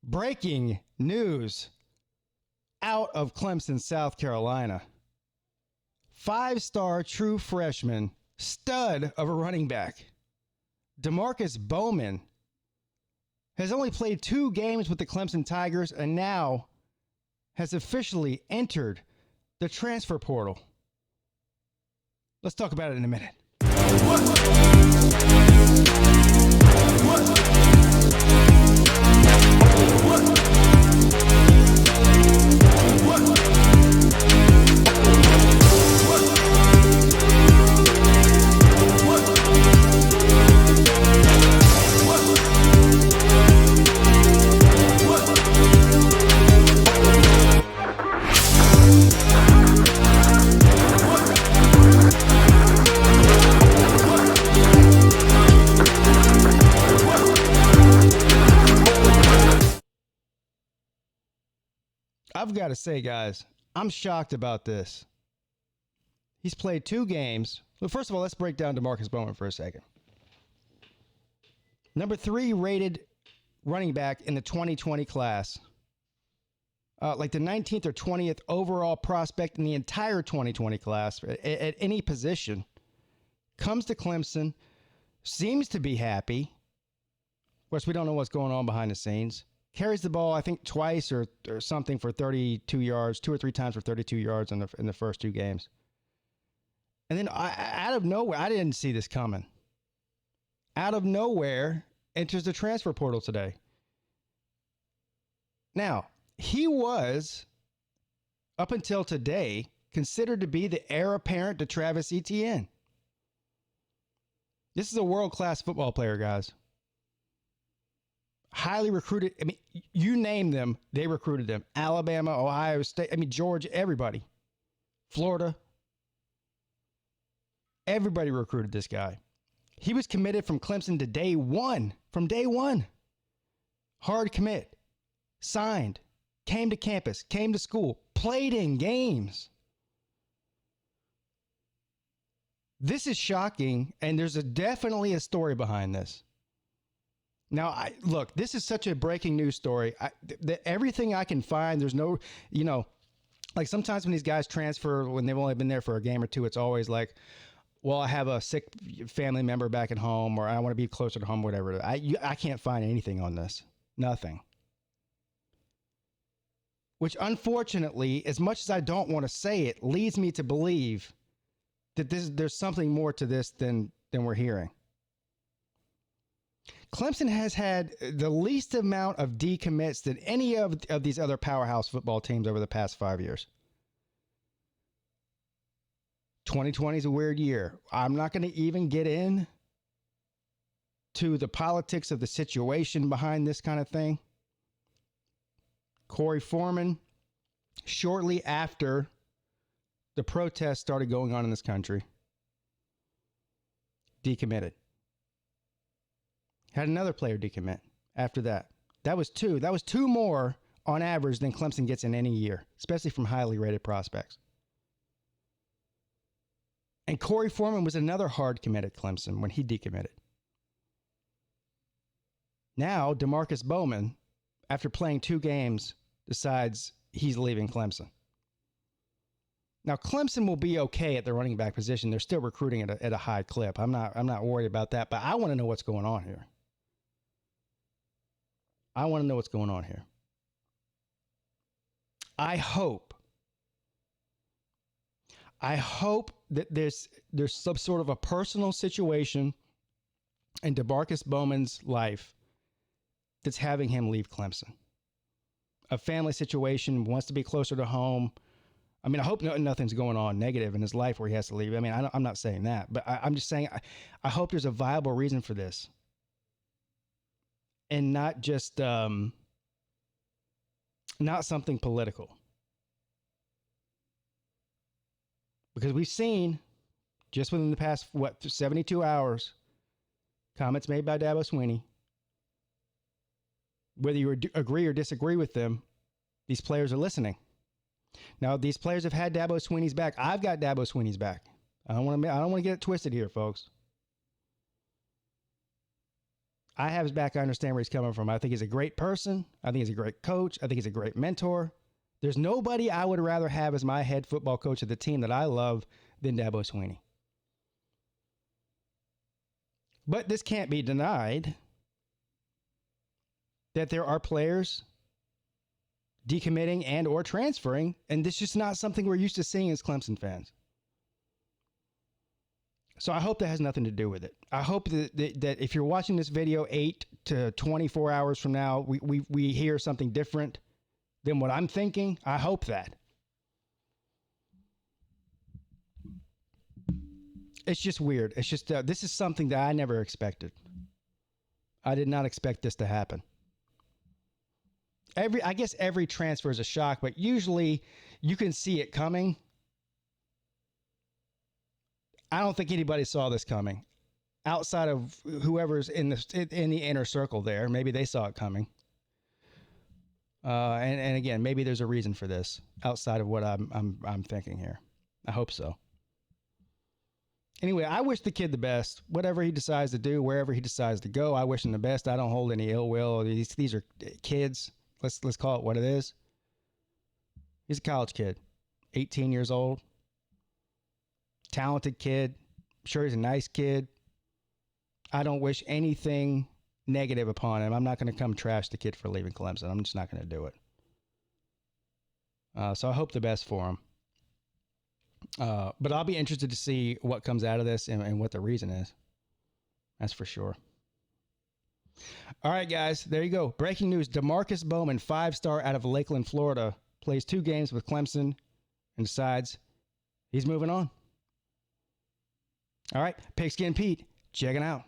Breaking news out of Clemson, South Carolina. 5-star true freshman, stud of a running back, Demarkcus Bowman, has only played 2 games with the Clemson Tigers and now has officially entered the transfer portal. Let's talk about it in a minute. I've got to say, guys, I'm shocked about this. He's played 2 games. Well, first of all, let's break down Demarkcus Bowman for a second. Number 3 rated running back in the 2020 class. Like the 19th or 20th overall prospect in the entire 2020 class at any position. Comes to Clemson. Seems to be happy. Of course, we don't know what's going on behind the scenes. Carries the ball, I think, twice or something for 32 yards, 2 or 3 times for 32 yards in the first 2 games. And then out of nowhere, I didn't see this coming. Out of nowhere, enters the transfer portal today. Now, he was, up until today, considered to be the heir apparent to Travis Etienne. This is a world-class football player, guys. Highly recruited. I mean, you name them, they recruited them. Alabama, Ohio State, Georgia, everybody. Florida. Everybody recruited this guy. He was committed from Clemson to day one. From day one. Hard commit. Signed. Came to campus. Came to school. Played in games. This is shocking, and there's definitely a story behind this. Now, look, this is such a breaking news story. Everything I can find, there's no, like sometimes when these guys transfer, when they've only been there for a game or 2, it's always like, well, I have a sick family member back at home, or I want to be closer to home, whatever. I can't find anything on this. Nothing. Which, unfortunately, as much as I don't want to say it, leads me to believe that there's something more to this than we're hearing. Clemson has had the least amount of decommits than any of these other powerhouse football teams over the past 5 years. 2020 is a weird year. I'm not going to even get in to the politics of the situation behind this kind of thing. Corey Foreman, shortly after the protests started going on in this country, decommitted. Had another player decommit after that. That was 2. That was 2 more on average than Clemson gets in any year, especially from highly rated prospects. And Corey Foreman was another hard commit at Clemson when he decommitted. Now, Demarkcus Bowman, after playing 2 games, decides he's leaving Clemson. Now, Clemson will be okay at the running back position. They're still recruiting at a high clip. I'm not worried about that, but I want to know what's going on here. I want to know what's going on here. I hope that there's some sort of a personal situation in Demarkcus Bowman's life that's having him leave Clemson. A family situation, wants to be closer to home. I hope nothing's going on negative in his life where he has to leave. I'm not saying that, but I'm just saying I hope there's a viable reason for this. And not just, not something political. Because we've seen, just within the past, 72 hours, comments made by Dabo Swinney. Whether you agree or disagree with them, these players are listening. Now, these players have had Dabo Swinney's back. I've got Dabo Swinney's back. I don't want to get it twisted here, folks. I have his back. I understand where he's coming from. I think he's a great person. I think he's a great coach. I think he's a great mentor. There's nobody I would rather have as my head football coach of the team that I love than Dabo Swinney. But this can't be denied that there are players decommitting and or transferring, and this is just not something we're used to seeing as Clemson fans. So I hope that has nothing to do with it. I hope that if you're watching this video 8 to 24 hours from now, we hear something different than what I'm thinking. I hope that. It's just weird. It's just, this is something that I never expected. I did not expect this to happen. I guess every transfer is a shock, but usually you can see it coming. I don't think anybody saw this coming outside of whoever's in the inner circle there. Maybe they saw it coming. And again, maybe there's a reason for this outside of what I'm thinking here. I hope so. Anyway, I wish the kid the best. Whatever he decides to do, wherever he decides to go, I wish him the best. I don't hold any ill will. These are kids. Let's call it what it is. He's a college kid, 18 years old, talented kid. I'm sure he's a nice kid. I don't wish anything negative upon him. I'm not going to come trash the kid for leaving Clemson. I'm just not going to do it. So I hope the best for him. But I'll be interested to see what comes out of this and what the reason is. That's for sure. All right, guys, there you go. Breaking news. Demarkcus Bowman, 5-star out of Lakeland, Florida, plays 2 games with Clemson and decides he's moving on. All right, Pigskin Pete, checking out.